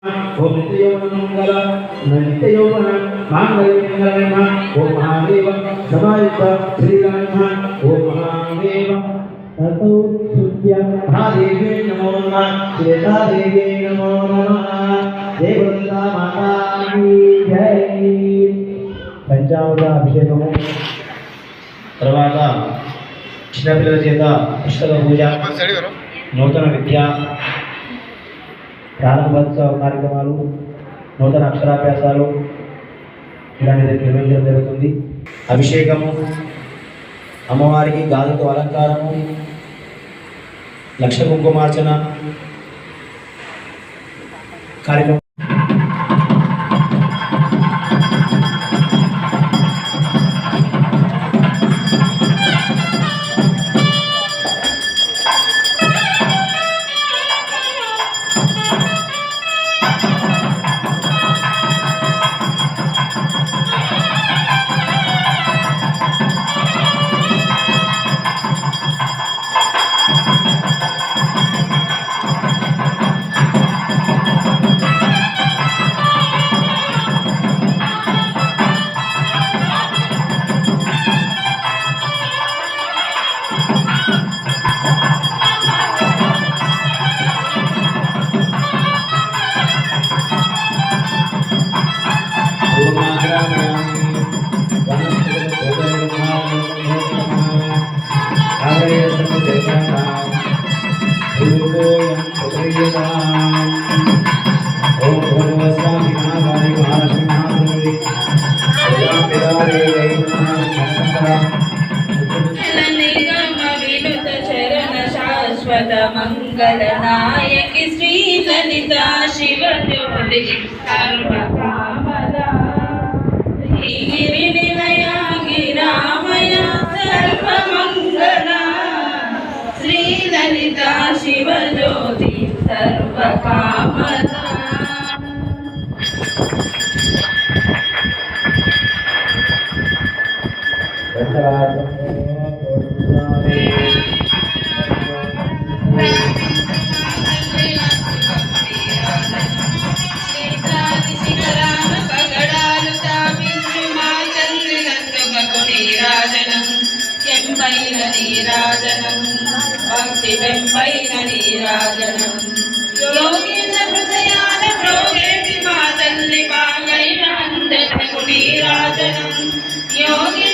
ओम नित्ययौवनमंगल नित्ययौवन मांगल्यमंगलम ओम महादेव समायुक्त श्रीराम ओम महादेव ततो सुत्य महादेवे नमो नमः श्वेता देवी नमो नमः देवता माता की जय। पंचामृत अभिषेकము తర్వాత చిన్నపిల్లల చేత పుష్కర పూజ నూతన విద్య ప్రారంభోత్సవ కార్యక్రమాలు నూతన అక్షరాభ్యాసాలు ఇలాంటిది నిర్వహించడం జరుగుతుంది. అభిషేకము అమ్మవారికి గాజుతో అలంకారము లక్ష కుంకుమార్చన కార్యక్రమం मंगल नायक श्री ललिता शिव ज्योति सर्वकामदा गिरिनिलया गिरामया सर्वमंगला श्री ललिता शिव ज्योति सर्वकामदा। भक्ति वेंपैन नीराजनम योगींद्र हृदयान प्रोगेति मातल्लि पागैन अंधन नीराजनम योगी